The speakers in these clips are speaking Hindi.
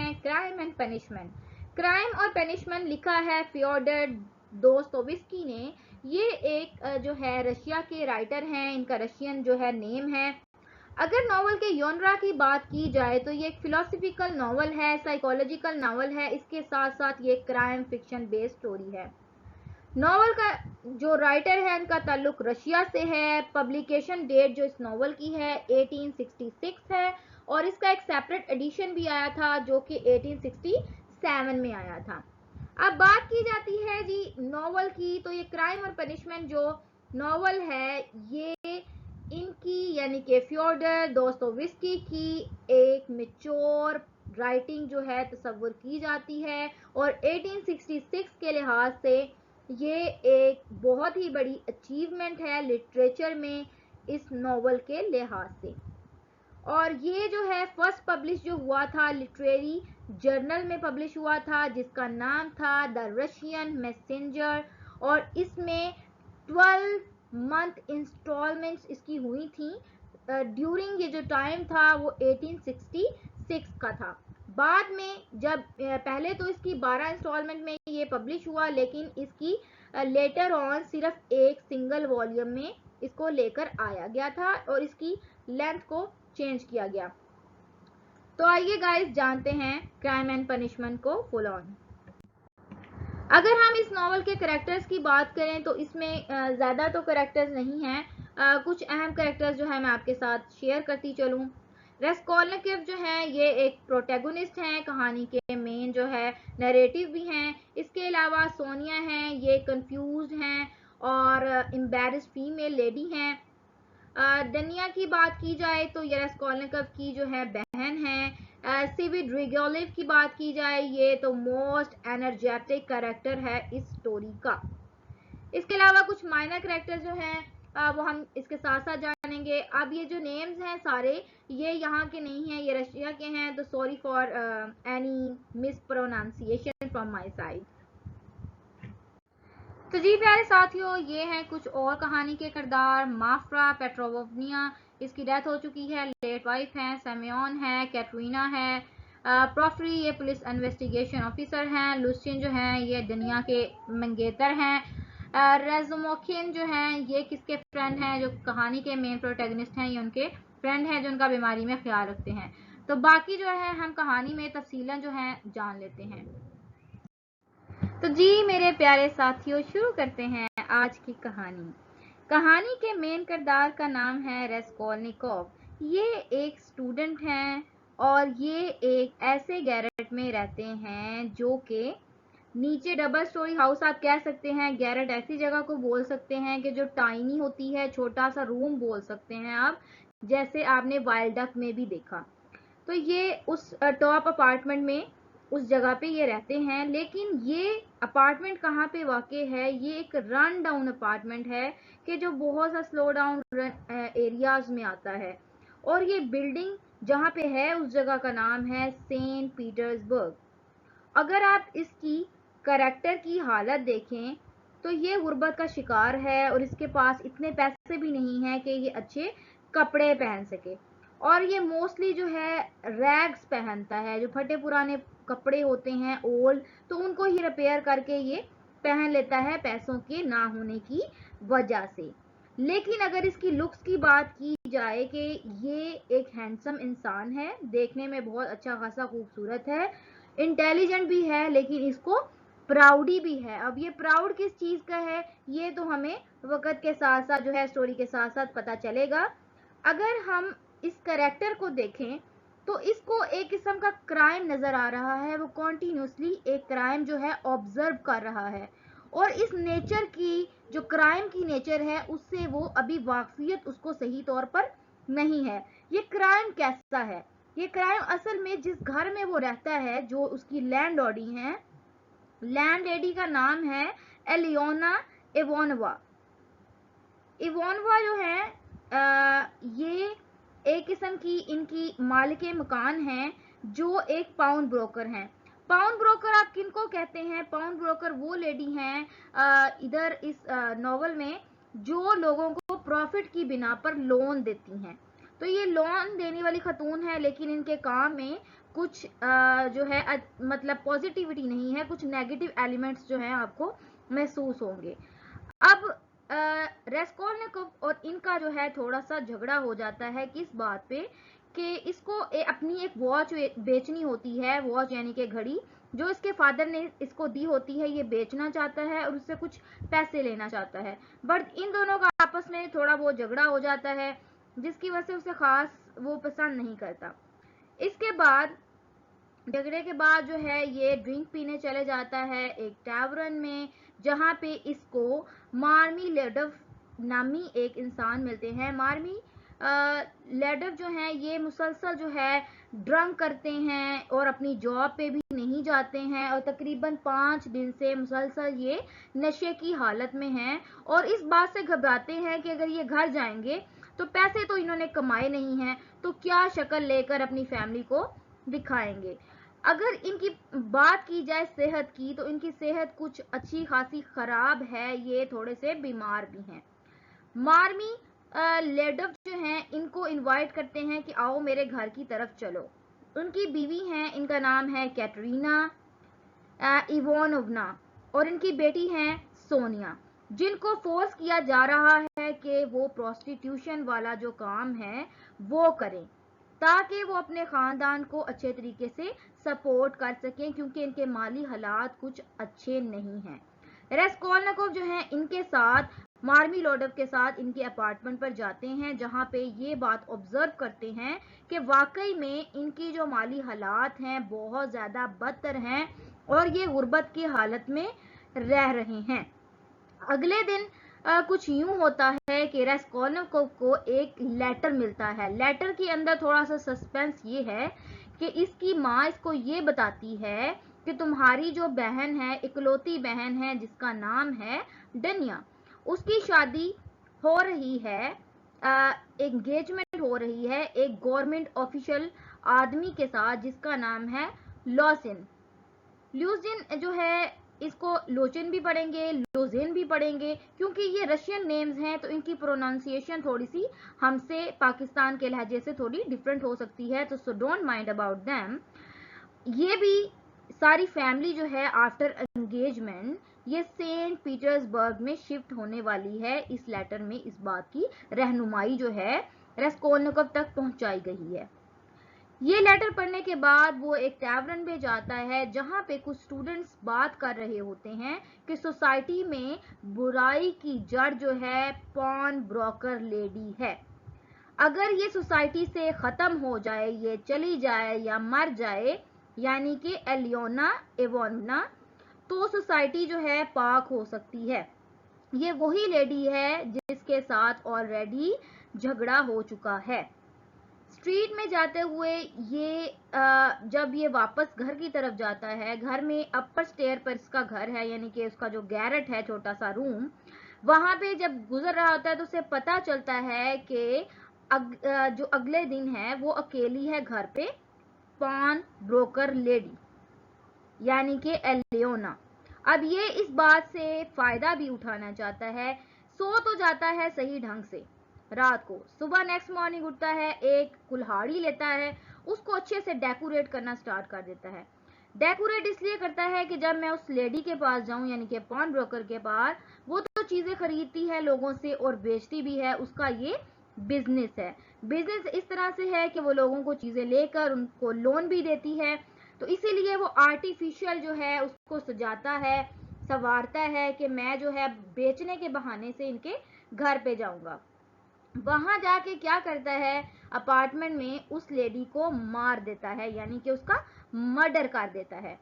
हैं क्राइम एंड पनिशमेंट। क्राइम और पनिशमेंट लिखा है फ्योडर दोस्तोयेव्स्की ने। ये एक जो है रशिया के राइटर हैं, इनका रशियन जो है नेम है। अगर नॉवल के जॉनरा की बात की जाए तो ये एक फिलोसफिकल नॉवल है, साइकोलॉजिकल नॉवल है, इसके साथ साथ ये क्राइम फिक्शन बेस्ड स्टोरी है। नॉवल का जो राइटर है इनका ताल्लुक रशिया से है। पब्लिकेशन डेट जो इस नॉवल की है 1866 है और इसका एक सेपरेट एडिशन भी आया था जो कि 1867 में आया था। अब बात की जाती है जी नॉवल की, तो ये क्राइम और पनिशमेंट जो नॉवल है ये इनकी यानी कि फ्योडर दोस्तोयेव्स्की की एक मैच्योर राइटिंग जो है तस्वुर की जाती है और 1866 के लिहाज से ये एक बहुत ही बड़ी अचीवमेंट है लिटरेचर में इस नॉवल के लिहाज से। और ये जो है फर्स्ट पब्लिश जो हुआ था लिटरेरी जर्नल में पब्लिश हुआ था जिसका नाम था द रशियन मैसेंजर और इसमें 12 मंथ इंस्टॉलमेंट्स इसकी हुई थी। ड्यूरिंग ये जो टाइम था वो 1866 का था। बाद में जब पहले तो इसकी 12 इंस्टॉलमेंट में ये पब्लिश हुआ लेकिन इसकी लेटर ऑन सिर्फ एक सिंगल वॉल्यूम में इसको लेकर आया गया था और इसकी लेंथ को चेंज किया गया। तो आइए गाइस जानते हैं क्राइम एंड पनिशमेंट को फुल ऑन। अगर हम इस नॉवल के कैरेक्टर्स की बात करें तो इसमें ज़्यादा तो कैरेक्टर्स नहीं हैं। कुछ अहम कैरेक्टर्स जो है मैं आपके साथ शेयर करती चलूँ। रेस्कोल्निकोव जो है ये एक प्रोटैगोनिस्ट हैं, कहानी के मेन जो है नरेटिव भी हैं। इसके अलावा सोनिया हैं, ये कंफ्यूज हैं और एम्बैरेस्ड फीमेल लेडी हैं। दनिया की बात की जाए तो ये रेस्कोल्निकोव की जो है बहन है। सिविड्रिगोलेव की बात की जाए ये तो मोस्ट एनर्जेटिक कैरेक्टर है इस स्टोरी का। इसके अलावा कुछ माइनर कैरेक्टर जो हैं वो हम इसके साथ साथ जानेंगे। अब ये जो नेम्स हैं सारे ये यहाँ के नहीं हैं, ये रशिया के हैं, तो sorry for any miss pronunciation from my side. तो जी प्यारे साथियों ये हैं कुछ और कहानी के किरदार। माफ्रा पेट्रोवोवनिया इसकी डेथ हो चुकी है, लेट वाइफ हैं। सेमियोन है, कैटरीना है। प्रोफ्री ये पुलिस इन्वेस्टिगेशन ऑफिसर हैं। लुसियन जो हैं ये दुनिया के मंगेतर हैं। रेजुमोकिन जो हैं ये किसके फ्रेंड हैं, जो कहानी के मेन प्रोटैगनिस्ट हैं ये उनके फ्रेंड हैं जो उनका बीमारी में ख्याल रखते हैं। तो बाकी जो है हम कहानी में तफसीलन जो है जान लेते हैं। तो जी मेरे प्यारे साथियों शुरू करते हैं आज की कहानी। कहानी के मेन किरदार का नाम है रेस्कोल्निकोव। ये एक स्टूडेंट हैं और ये एक ऐसे गैरेट में रहते हैं जो कि नीचे डबल स्टोरी हाउस आप कह सकते हैं। गैरेट ऐसी जगह को बोल सकते हैं कि जो टाइनी होती है, छोटा सा रूम बोल सकते हैं आप, जैसे आपने वाइल्ड डक में भी देखा। तो ये उस टॉप अपार्टमेंट में उस जगह पे ये रहते हैं। लेकिन ये अपार्टमेंट कहाँ पे वाक़ई है, ये एक रन डाउन अपार्टमेंट है कि जो बहुत सा स्लो डाउन एरियाज में आता है। और ये बिल्डिंग जहाँ पे है उस जगह का नाम है सेंट पीटर्सबर्ग। अगर आप इसकी कैरेक्टर की हालत देखें तो ये गुर्बत का शिकार है और इसके पास इतने पैसे भी नहीं हैं कि ये अच्छे कपड़े पहन सके और ये मोस्टली जो है रैग्स पहनता है, जो फटे पुराने कपड़े होते हैं ओल्ड, तो उनको ही रिपेयर करके ये पहन लेता है पैसों के ना होने की वजह से। लेकिन अगर इसकी लुक्स की बात की जाए कि ये एक हैंडसम इंसान है, देखने में बहुत अच्छा खासा खूबसूरत है, इंटेलिजेंट भी है, लेकिन इसको प्राउडी भी है। अब ये प्राउड किस चीज़ का है ये तो हमें वक्त के साथ साथ जो है स्टोरी के साथ साथ पता चलेगा। अगर हम इस कैरेक्टर को देखें तो इसको एक किस्म का क्राइम नज़र आ रहा है। वो कॉन्टीन्यूसली एक क्राइम जो है ऑब्जर्व कर रहा है और इस नेचर की जो क्राइम की नेचर है उससे वो अभी वाकफियत उसको सही तौर पर नहीं है। ये क्राइम कैसा है, ये क्राइम असल में जिस घर में वो रहता है, जो उसकी लैंड लॉर्डी हैं, लैंड लेडी का नाम है एलियोना इवानोवा। इवानोवा जो है ये एक किस्म की इनकी मालिके मकान हैं जो एक पाउंड ब्रोकर हैं। पाउंड ब्रोकर आप किनको कहते हैं? पाउंड ब्रोकर वो लेडी हैं इधर इस नॉवल में जो लोगों को प्रॉफिट की बिना पर लोन देती हैं। तो ये लोन देने वाली खातून है, लेकिन इनके काम में कुछ जो है मतलब पॉजिटिविटी नहीं है, कुछ नेगेटिव एलिमेंट्स जो हैं आपको महसूस होंगे। अब रेस्कोल्निकोव और इनका जो है थोड़ा सा झगड़ा हो जाता है किस बात पे कि इसको अपनी एक वॉच बेचनी होती है, वॉच यानी कि घड़ी जो इसके फादर ने इसको दी होती है, ये बेचना चाहता है और उससे कुछ पैसे लेना चाहता है। बट इन दोनों का आपस में थोड़ा बहुत झगड़ा हो जाता है, जिसकी वजह से उसे खास वो पसंद नहीं करता। इसके बाद झगड़े के बाद जो है ये ड्रिंक पीने चले जाता है एक टैवरन में, जहाँ पे इसको मार्मी लेडव नामी एक इंसान मिलते हैं। मार्मी लेडव जो है ये मुसलसल जो है ड्रंक करते हैं और अपनी जॉब पे भी नहीं जाते हैं और तकरीबन 5 दिन से मुसलसल ये नशे की हालत में हैं और इस बात से घबराते हैं कि अगर ये घर जाएंगे तो पैसे तो इन्होंने कमाए नहीं हैं, तो क्या शक्ल लेकर अपनी फैमिली को दिखाएंगे। अगर इनकी बात की जाए सेहत की, तो इनकी सेहत कुछ अच्छी खासी खराब है, ये थोड़े से बीमार भी हैं। मार्मी लेडव जो हैं इनको इनवाइट करते हैं कि आओ मेरे घर की तरफ चलो। उनकी बीवी हैं, इनका नाम है कैटरीना इवानोवना और इनकी बेटी हैं सोनिया, जिनको फोर्स किया जा रहा है कि वो प्रोस्टिट्यूशन वाला जो काम है वो करें ताकि वो अपने खानदान को अच्छे तरीके से सपोर्ट कर सकें, क्योंकि इनके माली हालात कुछ अच्छे नहीं हैं। रेस्कोल्निकोव जो है इनके साथ मार्मी लोडव के साथ इनके अपार्टमेंट पर जाते हैं, जहां पे ये बात ऑब्जर्व करते हैं कि वाकई में इनकी जो माली हालात हैं बहुत ज़्यादा बदतर हैं और ये गुर्बत की हालत में रह रहे हैं। अगले दिन कुछ यूं होता है कि रेस्कोल्निकोव को एक लेटर मिलता है। लेटर के अंदर थोड़ा सा सस्पेंस ये है कि इसकी माँ इसको ये बताती है कि तुम्हारी जो बहन है, इकलौती बहन है जिसका नाम है डनिया, उसकी शादी हो रही है, एंगेजमेंट हो रही है एक गवर्नमेंट ऑफिशियल आदमी के साथ जिसका नाम है लॉसिन। ल्यूजिन जो है इसको लोचिन भी पढ़ेंगे, लोजिन भी पढ़ेंगे, क्योंकि ये रशियन नेम्स हैं तो इनकी प्रोनाउंसिएशन थोड़ी सी हमसे पाकिस्तान के लहजे से थोड़ी डिफरेंट हो सकती है, तो so don't mind about them. ये भी सारी फैमिली जो है आफ्टर एंगेजमेंट ये सेंट पीटर्सबर्ग में शिफ्ट होने वाली है। इस लेटर में इस बात की रहनुमाई जो है रेस्कोल्निकोव तक पहुंचाई गई है। ये लेटर पढ़ने के बाद वो एक टैवरन में जाता है जहां पे कुछ स्टूडेंट्स बात कर रहे होते हैं कि सोसाइटी में बुराई की जड़ जो है पॉन ब्रोकर लेडी है। अगर ये सोसाइटी से खत्म हो जाए, ये चली जाए या मर जाए, यानी कि एलियोना इवानोवना, तो सोसाइटी जो है पाक हो सकती है। ये वही लेडी है जिसके साथ ऑलरेडी झगड़ा हो चुका है। स्ट्रीट में जाते हुए ये जब ये वापस घर की तरफ जाता है, घर में अपर स्टेयर पर इसका घर है, यानी कि उसका जो गैरेट है, छोटा सा रूम, वहां पे जब गुजर रहा होता है तो उसे पता चलता है कि जो अगले दिन है वो अकेली है घर पे, पॉन ब्रोकर लेडी यानी कि एलियोना। अब ये इस बात से फायदा भी उठाना चाहता है। सो तो जाता है सही ढंग से रात को, सुबह नेक्स्ट मॉर्निंग उठता है, एक कुल्हाड़ी लेता है, उसको अच्छे से डेकोरेट करना स्टार्ट कर देता है। डेकोरेट इसलिए करता है कि जब मैं उस लेडी के पास जाऊं, यानी कि पॉन ब्रोकर के पास, वो तो चीजें खरीदती है लोगों से और बेचती भी है, उसका ये बिजनेस है। बिजनेस इस तरह से है कि वो लोगों को चीजें लेकर उनको लोन भी देती है, तो इसीलिए वो आर्टिफिशियल जो है उसको सजाता है, संवारता है कि मैं जो है बेचने के बहाने से इनके घर पे जाऊंगा। वहां जाके क्या करता है, अपार्टमेंट में उस लेडी को मार देता है, यानी कि उसका मर्डर कर देता है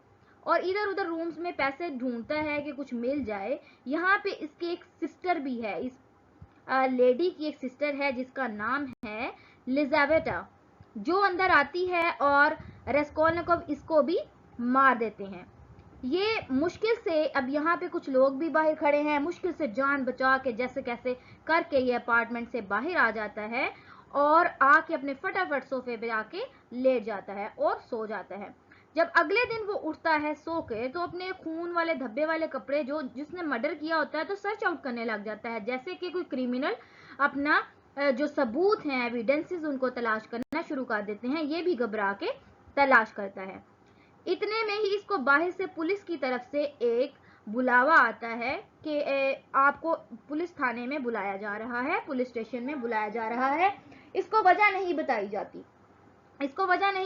और इधर उधर रूम्स में पैसे ढूंढता है कि कुछ मिल जाए। यहाँ पे इसकी एक सिस्टर भी है, इस लेडी की एक सिस्टर है जिसका नाम है लिजावेटा, जो अंदर आती है और रेस्कोल्निकोव इसको भी मार देते हैं। ये मुश्किल से, अब यहाँ पे कुछ लोग भी बाहर खड़े हैं, मुश्किल से जान बचा के जैसे कैसे करके ये अपार्टमेंट से बाहर आ जाता है और आके अपने फटाफट सोफे पे आके लेट जाता है और सो जाता है। जब अगले दिन वो उठता है सो के, तो अपने खून वाले धब्बे वाले कपड़े जो जिसने मर्डर किया होता है तो सर्च आउट करने लग जाता है, जैसे कि कोई क्रिमिनल अपना जो सबूत हैं, एविडेंसेस, उनको तलाश करना शुरू कर देते हैं। ये भी घबरा के तलाश करता है। इतने में ही इसको बाहर से पुलिस की तरफ से एक बुलावा आता है कि आपको पुलिस थाने में बुलाया जा रहा है, पुलिस स्टेशन में बुलाया जा रहा है। इसको वजह नहीं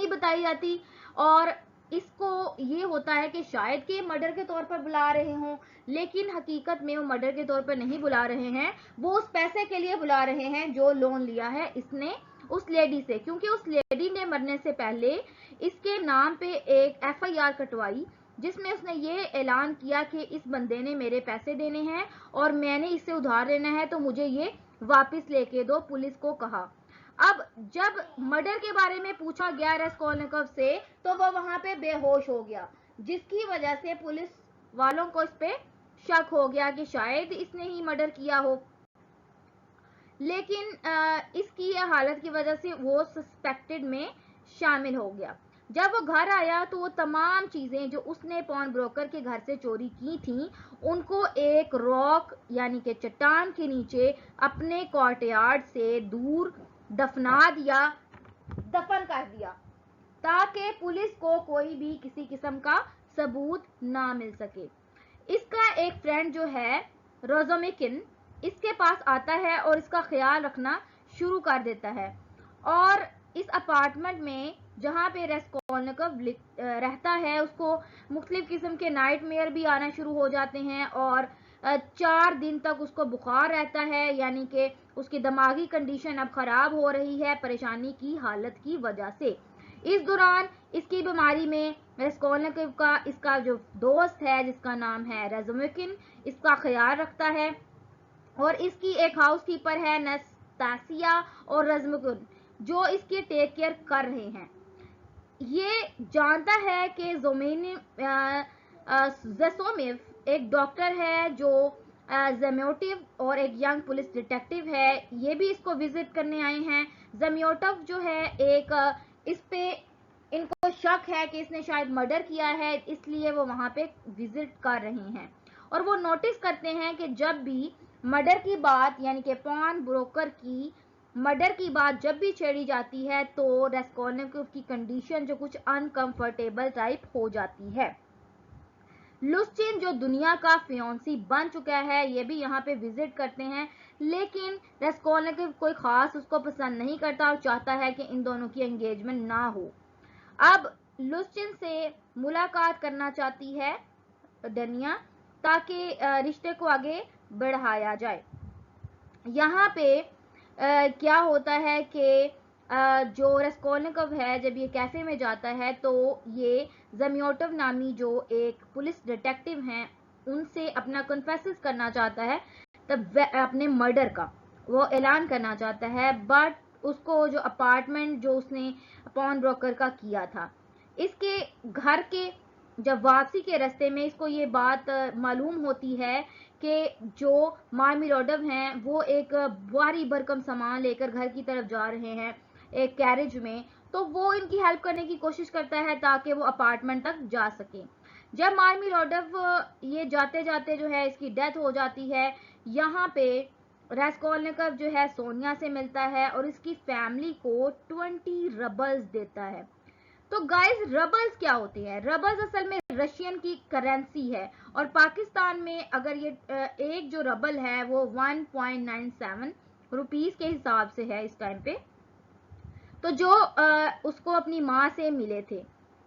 बताई जाती और इसको ये होता है कि शायद कि मर्डर के तौर पर बुला रहे हों, लेकिन हकीकत में वो मर्डर के तौर पर नहीं बुला रहे हैं। वो उस पैसे के लिए बुला रहे हैं जो लोन लिया है इसने उस लेडी से, क्योंकि उस लेडी ने मरने से पहले इसके नाम पे एक FIR कटवाई, जिसमें उसने ये ऐलान किया कि इस बंदे ने मेरे पैसे देने हैं और मैंने इससे उधार लेना है, तो मुझे ये वापस लेके दो, पुलिस को कहा। अब जब मर्डर के बारे में पूछा गया रस्कोल्निकोव से, तो वो वहां पे बेहोश हो गया, जिसकी वजह से पुलिस वालों को इस पे शक हो गया कि शायद इसने ही मर्डर किया हो। लेकिन इसकी हालत की वजह से वो सस्पेक्टेड में शामिल हो गया। जब वो घर आया तो वो तमाम चीजें जो उसने पॉन ब्रोकर के घर से चोरी की थी, उनको एक रॉक यानी कि चट्टान के नीचे अपने कोर्टयार्ड से दूर दफन कर दिया, ताकि पुलिस को कोई भी किसी किस्म का सबूत ना मिल सके। इसका एक फ्रेंड जो है रोजोमिकिन, इसके पास आता है और इसका ख्याल रखना शुरू कर देता है। और इस अपार्टमेंट में जहाँ पे रस्कोल्निकोव रहता है, उसको मुख्तलिफ किस्म के नाइटमेयर भी आना शुरू हो जाते हैं और 4 दिन तक उसको बुखार रहता है, यानी कि उसकी दिमागी कंडीशन अब खराब हो रही है परेशानी की हालत की वजह से। इस दौरान इसकी बीमारी में रस्कोल्निकोव का इसका जो दोस्त है जिसका नाम है रोजोमिकिन, इसका ख्याल रखता है। और इसकी एक हाउसकीपर है नस्तासिया और रोजोमिकिन, जो इसकी टेक केयर कर रहे हैं। ये जानता है कि ज़सोमिव एक डॉक्टर है जो ज़म्योटिव और एक यंग पुलिस डिटेक्टिव है, ये भी इसको विजिट करने आए हैं। ज़म्योटिव जो है एक इस पे इनको शक है कि इसने शायद मर्डर किया है, इसलिए वो वहां पे विजिट कर रहे हैं। और वो नोटिस करते हैं कि जब भी मर्डर की बात यानी कि पॉन ब्रोकर की मर्डर की बात जब भी छेड़ी जाती है, तो रस्कोल्निकोव की कंडीशन जो कुछ अनकंफर्टेबल टाइप हो जाती है। लुस्चिन जो दुनिया का फियांसी बन चुका है, ये भी यहाँ पे विजिट करते हैं, लेकिन रस्कोल्निकोव कोई खास उसको पसंद नहीं करता और चाहता है कि इन दोनों की एंगेजमेंट ना हो। अब लुस्चिन से मुलाकात करना चाहती है डनिया, ताकि रिश्ते को आगे बढ़ाया जाए। यहाँ पे क्या होता है कि जो रस्कोल्निकोव है जब ये कैफे में जाता है, तो ये ज़म्योटिव नामी जो एक पुलिस डिटेक्टिव हैं उनसे अपना कन्फेस करना चाहता है, तब अपने मर्डर का वो ऐलान करना चाहता है। बट उसको जो अपार्टमेंट जो उसने पॉन ब्रोकर का किया था, इसके घर के जब वापसी के रास्ते में इसको ये बात मालूम होती है कि जो मार्मिरोडव हैं वो एक भारी भरकम सामान लेकर घर की तरफ जा रहे हैं एक कैरेज में, तो वो इनकी हेल्प करने की कोशिश करता है ताकि वो अपार्टमेंट तक जा सके। जब मार्मिरोडव ये जाते जाते जो है इसकी डेथ हो जाती है, यहाँ पे रस्कोल्निकोव जो है सोनिया से मिलता है और इसकी फैमिली को 20 रबल्स देता है। तो गाइस, रबल्स क्या होते हैं? रबल्स असल में रशियन की करेंसी है और पाकिस्तान में अगर ये एक जो रबल है वो 1.97 रुपीस के हिसाब से है इस टाइम पे। तो जो उसको अपनी माँ से मिले थे,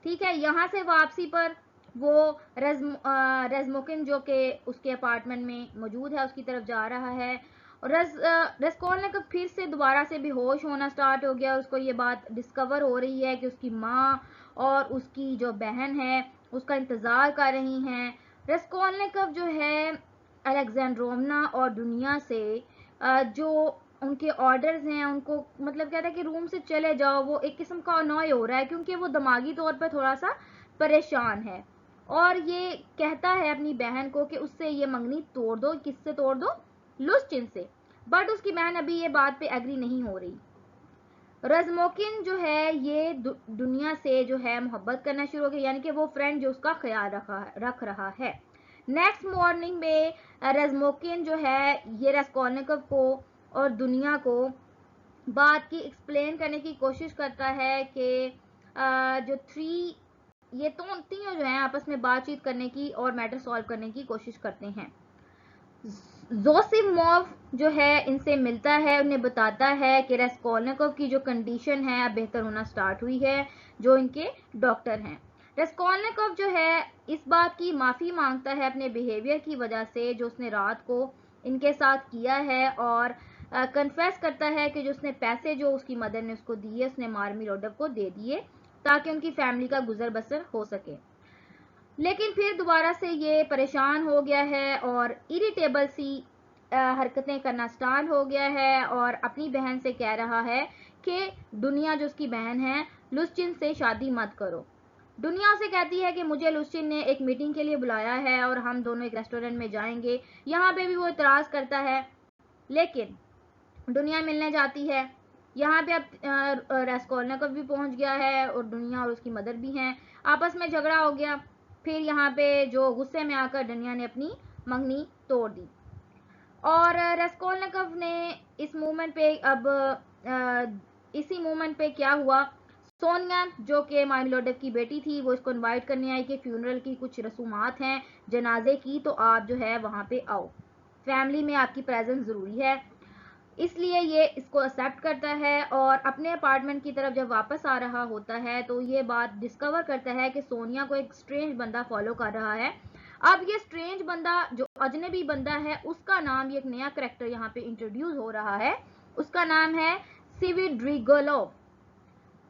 ठीक है, यहाँ से वापसी पर वो रोजोमिकिन जो कि उसके अपार्टमेंट में मौजूद है उसकी तरफ जा रहा है। रस्कोल्निकोव फिर से दोबारा से बेहोश होना स्टार्ट हो गया। उसको ये बात डिस्कवर हो रही है कि उसकी माँ और उसकी जो बहन है उसका इंतज़ार कर रही हैं। रस्कोल्निकोव जो है अलेक्जेंड्रोवना और दुनिया से जो उनके ऑर्डर्स हैं उनको मतलब कहता है कि रूम से चले जाओ, वो एक किस्म का अनॉय हो रहा है क्योंकि वो दिमागी तौर पर थोड़ा सा परेशान है और ये कहता है अपनी बहन को कि उससे ये मंगनी तोड़ दो। किससे तोड़ दो? लुस्चिन से। बट उसकी बहन अभी ये बात पे एग्री नहीं हो रही। रोजोमिकिन जो है ये दुनिया से जो है मोहब्बत करना शुरू हो गई, यानी कि वो फ्रेंड जो उसका ख्याल रख रहा है। नेक्स्ट मॉर्निंग में रोजोमिकिन जो है ये रस्कोल्निकोव को और दुनिया को बात की एक्सप्लेन करने की कोशिश करता है कि जो ये तो तीनों जो हैं आपस में बातचीत करने की और मैटर सॉल्व करने की कोशिश करते हैं। जोसिमोव जो है इनसे मिलता है, उन्हें बताता है कि रेस्कोलनिकोव की जो कंडीशन है अब बेहतर होना स्टार्ट हुई है, जो इनके डॉक्टर हैं। रेस्कोलनिकोव जो है इस बात की माफ़ी मांगता है अपने बिहेवियर की वजह से जो उसने रात को इनके साथ किया है, और कन्फेस करता है कि जो उसने पैसे जो उसकी मदर ने उसको दिए उसने मार्मिलोडव को दे दिए ताकि उनकी फैमिली का गुजर बसर हो सके। लेकिन फिर दोबारा से ये परेशान हो गया है और इरिटेबल सी हरकतें करना स्टार्ट हो गया है, और अपनी बहन से कह रहा है कि दुनिया जो उसकी बहन है लुस्चिन से शादी मत करो। दुनिया उसे कहती है कि मुझे लुस्चिन ने एक मीटिंग के लिए बुलाया है और हम दोनों एक रेस्टोरेंट में जाएंगे। यहाँ पे भी वो इतराज़ करता है, लेकिन दुनिया मिलने जाती है। यहाँ पे अब रेस्कोलनिकोव भी पहुँच गया है और दुनिया और उसकी मदर भी हैं, आपस में झगड़ा हो गया। फिर यहाँ पे जो गुस्से में आकर दुनिया ने अपनी मंगनी तोड़ दी, और रेस्कोलनिकोव ने इस मूवमेंट पे अब इसी मूवमेंट पे क्या हुआ, सोनिया जो कि मामिलोडव की बेटी थी वो इसको इनवाइट करने आई कि फ्यूनरल की कुछ रसूमात हैं जनाजे की, तो आप जो है वहाँ पे आओ, फैमिली में आपकी प्रेजेंस ज़रूरी है। इसलिए ये इसको एक्सेप्ट करता है, और अपने अपार्टमेंट की तरफ जब वापस आ रहा होता है तो ये बात डिस्कवर करता है कि सोनिया को एक स्ट्रेंज बंदा फॉलो कर रहा है। अब ये स्ट्रेंज बंदा जो अजनबी बंदा है उसका नाम, ये एक नया करेक्टर यहाँ पे इंट्रोड्यूस हो रहा है, उसका नाम है सिविड्रिगोलोव।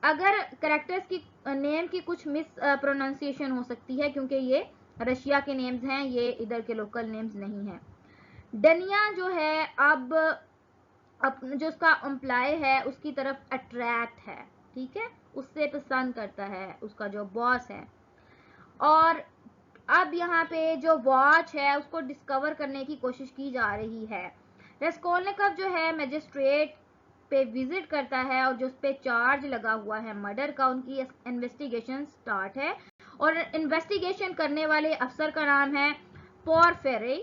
अगर करेक्टर्स की नेम की कुछ मिस प्रोनाउंसिएशन हो सकती है क्योंकि ये रशिया के नेम्स हैं, ये इधर के लोकल नेम्स नहीं हैं। डनिया जो है अब जो उसका एम्प्लॉय है उसकी तरफ अट्रैक्ट है, ठीक है, उससे पसंद करता है उसका जो बॉस है। और अब यहाँ पे जो वॉच है उसको डिस्कवर करने की कोशिश की जा रही है। रेस्कोलनिकोव जो है मजिस्ट्रेट पे विजिट करता है और जो उस पे चार्ज लगा हुआ है मर्डर का, उनकी इन्वेस्टिगेशन स्टार्ट है, और इन्वेस्टिगेशन करने वाले अफसर का नाम है पोरफिरी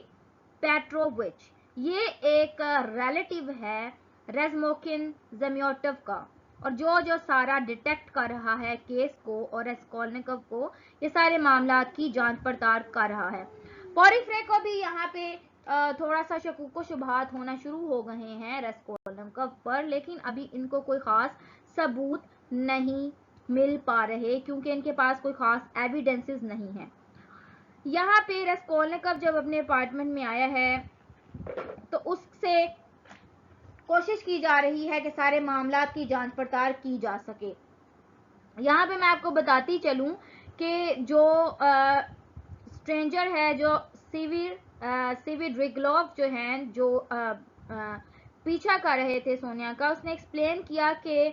पेट्रोविच। ये एक रिलेटिव है रेज़्मोकिन ज़म्योटोव का, और जो जो सारा डिटेक्ट कर रहा है केस को और रेस्कोलनिकोव को, ये सारे मामला की जांच पड़ताल कर रहा है। पोरफिरी को भी यहाँ पे थोड़ा सा शकूक शुबहात होना शुरू हो गए हैं रेस्कोलनिकोव पर, लेकिन अभी इनको कोई खास सबूत नहीं मिल पा रहे क्योंकि इनके पास कोई खास एविडेंसेस नहीं है। यहाँ पे रेस्कोलनिकोव जब अपने अपार्टमेंट में आया है तो उससे कोशिश की जा रही है कि सारे मामला की जांच पड़ताल की जा सके। यहाँ पे मैं आपको बताती चलूँ कि जो स्ट्रेंजर है, जो सिविड्रिगोलोव जो हैं, जो पीछा कर रहे थे सोनिया का, उसने एक्सप्लेन किया कि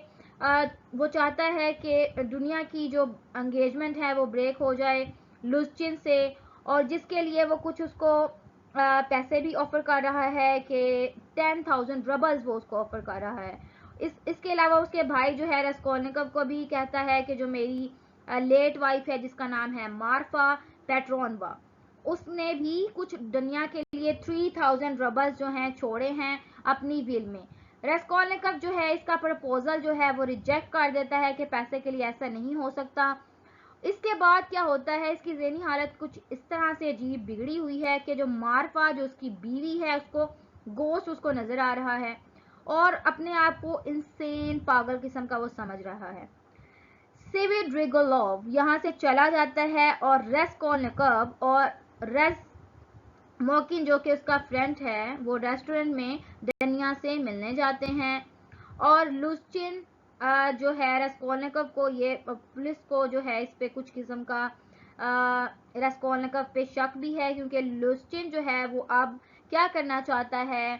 वो चाहता है कि दुनिया की जो एंगेजमेंट है वो ब्रेक हो जाए लुस्चिन से, और जिसके लिए वो कुछ उसको पैसे भी ऑफर कर रहा है कि 10,000 रबल्स वो उसको ऑफर कर रहा है। इसके अलावा उसके भाई जो है रेस्कोलनिकोव को भी कहता है कि जो मेरी लेट वाइफ है जिसका नाम है मार्फा पेट्रोनवा, उसने भी कुछ दुनिया के लिए 3,000 रबल्स जो हैं छोड़े हैं अपनी विल में। रेस्कोलनिकोव जो है इसका प्रपोजल जो है वो रिजेक्ट कर देता है कि पैसे के लिए ऐसा नहीं हो सकता। इसके बाद क्या होता है, इसकी ज़हनी हालत कुछ इस तरह से अजीब बिगड़ी हुई है कि जो मार्फा जो उसकी बीवी है उसको गोश्त उसको नज़र आ रहा है और अपने आप को इंसेन पागल किस्म का वो समझ रहा है। सिविड्रिगोलोव यहाँ से चला जाता है और रेस्कोलनिकोव और रेज़्मोकिन जो कि उसका फ्रेंड है वो रेस्टोरेंट में डनिया से मिलने जाते हैं, और लुस्चिन जो है रेस्कोलनिकोव को, ये पुलिस को जो है इस पे कुछ किस्म का रेस्कोलनिकोव पे शक भी है क्योंकि लुस्चिन जो है वो अब क्या करना चाहता है,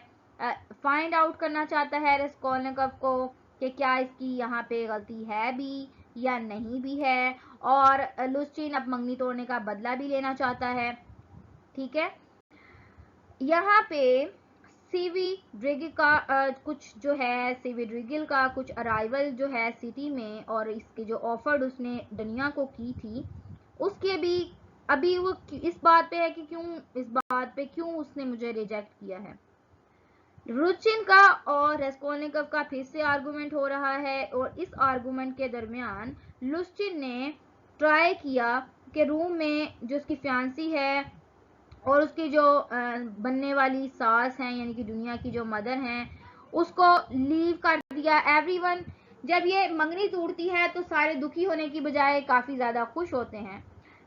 फाइंड आउट करना चाहता है रेस्कोलनिकोव को कि क्या इसकी यहाँ पे गलती है भी या नहीं भी है, और लुस्चिन अब मंगनी तोड़ने का बदला भी लेना चाहता है, ठीक है। यहाँ पे सिविड्रिगल का कुछ जो है सिविड्रिगल का कुछ अराइवल जो है सिटी में, और इसके जो ऑफर्ड उसने दुनिया को की थी उसके भी अभी वो इस बात पे है कि क्यों उसने मुझे रिजेक्ट किया है। रुचिन का और रेस्कोलनिकव का फिर से आर्गुमेंट हो रहा है और इस आर्गुमेंट के दरमियान लुश्चिन ने ट्राई किया कि रूम में जो उसकी फियांसी है और उसकी जो बनने वाली सास हैं यानी कि दुनिया की जो मदर हैं उसको लीव कर दिया। एवरीवन जब ये मंगनी टूटती है तो सारे दुखी होने की बजाय काफ़ी ज़्यादा खुश होते हैं।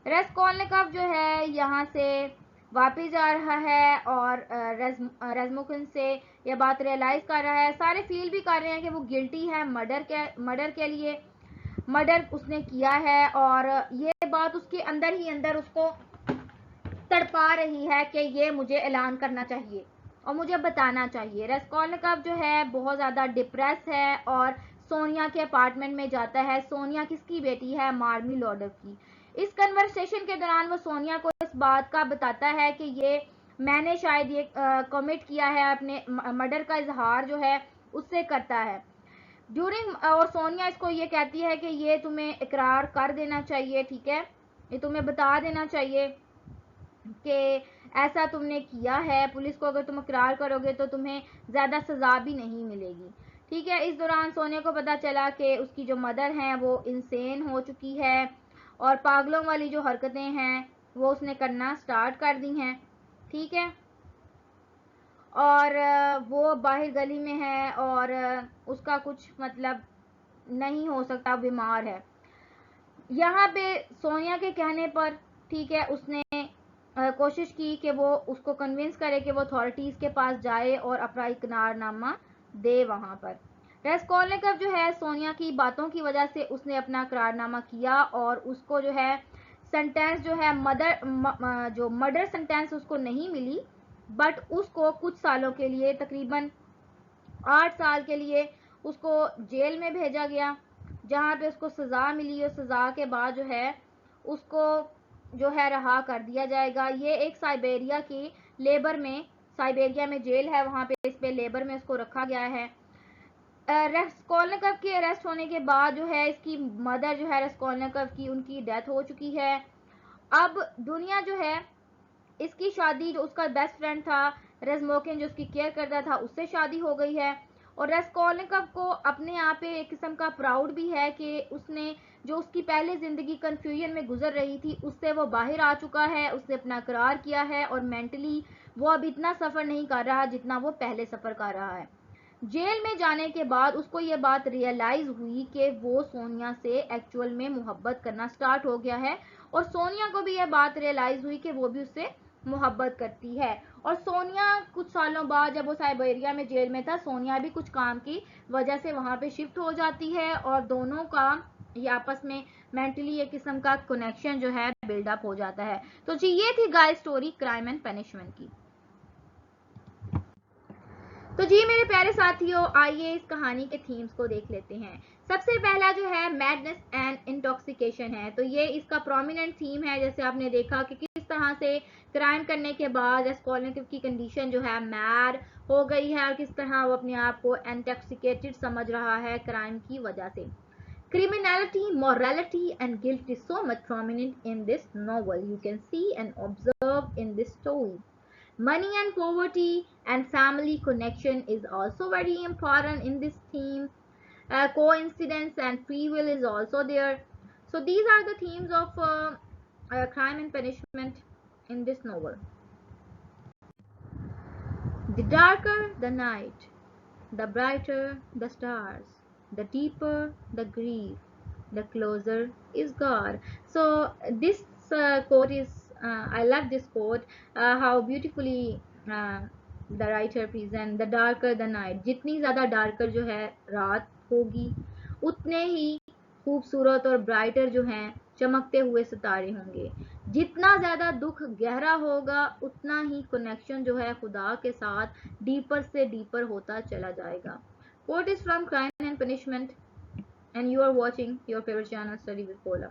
रेस्कोलनिकव जो है यहाँ से वापस जा रहा है और रेज़्मुखिन से ये बात रियलाइज़ कर रहा है। सारे फील भी कर रहे हैं कि वो गिल्टी है मर्डर के लिए, मर्डर उसने किया है और ये बात उसके अंदर ही अंदर उसको तड़पा रही है कि ये मुझे ऐलान करना चाहिए और मुझे बताना चाहिए। रेस्कोलनिकव जो है बहुत ज़्यादा डिप्रेस है और सोनिया के अपार्टमेंट में जाता है। सोनिया किसकी बेटी है? मार्मीलोडोव की। इस कन्वर्सेशन के दौरान वो सोनिया को इस बात का बताता है कि ये मैंने शायद ये कमिट किया है, अपने मर्डर का इजहार जो है उससे करता है ड्यूरिंग। और सोनिया इसको ये कहती है कि ये तुम्हें इकरार कर देना चाहिए, ठीक है, ये तुम्हें बता देना चाहिए कि ऐसा तुमने किया है। पुलिस को अगर तुम इकरार करोगे तो तुम्हें ज़्यादा सज़ा भी नहीं मिलेगी, ठीक है। इस दौरान सोनिया को पता चला कि उसकी जो मदर हैं वो इंसेन हो चुकी है और पागलों वाली जो हरकतें हैं वो उसने करना स्टार्ट कर दी हैं, ठीक है। और वो बाहर गली में है और उसका कुछ मतलब नहीं हो सकता, बीमार है। यहाँ पे सोनिया के कहने पर, ठीक है, उसने कोशिश की कि वो उसको कन्विंस करे कि वो अथॉरिटीज़ के पास जाए और अपना इकरारनामा दे वहाँ पर। रेस्कोलनिकव जो है सोनिया की बातों की वजह से उसने अपना इकरारनामा किया और उसको जो है सेंटेंस जो है जो मर्डर सेंटेंस उसको नहीं मिली, बट उसको कुछ सालों के लिए, तकरीबन 8 साल के लिए उसको जेल में भेजा गया, जहाँ पे उसको सज़ा मिली और सज़ा के बाद जो है उसको जो है रहा कर दिया जाएगा। ये एक साइबेरिया की लेबर में, साइबेरिया में जेल है, वहाँ पे इस पे लेबर में उसको रखा गया है। रेस्कोलनिकव के अरेस्ट होने के बाद जो है इसकी मदर जो है रेस्कोलनिकव की, उनकी डेथ हो चुकी है। अब दुनिया जो है, इसकी शादी जो उसका बेस्ट फ्रेंड था रेज़्मुखिन जो उसकी केयर करता था उससे शादी हो गई है और रेस्कोलनिकव को अपने आप पे एक किस्म का प्राउड भी है कि उसने जो उसकी पहले ज़िंदगी कन्फ्यूजन में गुजर रही थी उससे वो बाहर आ चुका है, उसने अपना करार किया है और मेंटली वो अब इतना सफ़र नहीं कर रहा जितना वो पहले सफ़र कर रहा है। जेल में जाने के बाद उसको ये बात रियलाइज़ हुई कि वो सोनिया से एक्चुअल में मोहब्बत करना स्टार्ट हो गया है और सोनिया को भी ये बात रियलाइज़ हुई कि वो भी उससे मोहब्बत करती है। और सोनिया कुछ सालों बाद जब वो साइबेरिया में जेल में था, सोनिया भी कुछ काम की वजह से वहाँ पे शिफ्ट हो जाती है और दोनों का ये आपस में मेंटली एक किस्म का कनेक्शन जो है बिल्डअप हो जाता है। तो जी ये थी guys story crime and punishment की। तो जी मेरे प्यारे साथियों, आइए इस कहानी के थीम्स को देख लेते हैं। सबसे पहला जो है मैडनेस एंड इंटॉक्सिकेशन है। तो ये इसका प्रोमिनेंट थीम है। जैसे आपने देखा कि किस तरह से क्राइम करने के बाद रेस्कोलनिकव की कंडीशन जो है मैड हो गई है और किस तरह वो अपने आप को इंटॉक्सिकेटेड समझ रहा है क्राइम की वजह से। Criminality, morality and guilt is so much prominent in this novel. You can see and observe in this story. Money and poverty and family connection is also very important in this theme. Coincidence and free will is also there. So these are the themes of crime and punishment in this novel. The darker the night, the brighter the stars, the deeper the grief, the closer is God. So this quote is, I love this quote, how beautifully the writer present the darker the night. जितनी ज़्यादा darker जो है रात होगी उतने ही खूबसूरत और ब्राइटर जो हैं चमकते हुए सितारे होंगे। जितना ज़्यादा दुख गहरा होगा उतना ही कनेक्शन जो है खुदा के साथ डीपर से डीपर होता चला जाएगा। Quote is from Crime and Punishment and you are watching your favorite channel Study with Paula.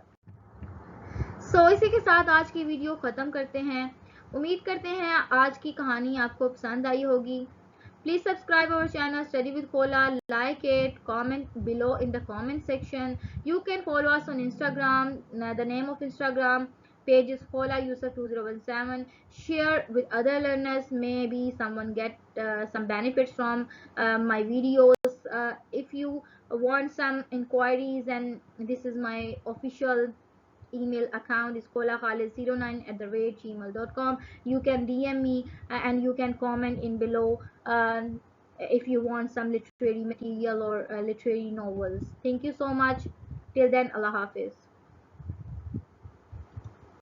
So इसी के साथ आज की वीडियो ख़त्म करते हैं। उम्मीद करते हैं आज की कहानी आपको पसंद आई होगी। Please subscribe our channel Study with Paula, like it, comment below in the comment section. You can follow us on Instagram. The name of Instagram Page is Khola Yusuf 2017. Share with other learners. Maybe someone get some benefits from my videos. If you want some inquiries, and this is my official email account is kolakhalid09@gmail.com. You can DM me and you can comment in below if you want some literary material or literary novels. Thank you so much. Till then, Allah Hafiz.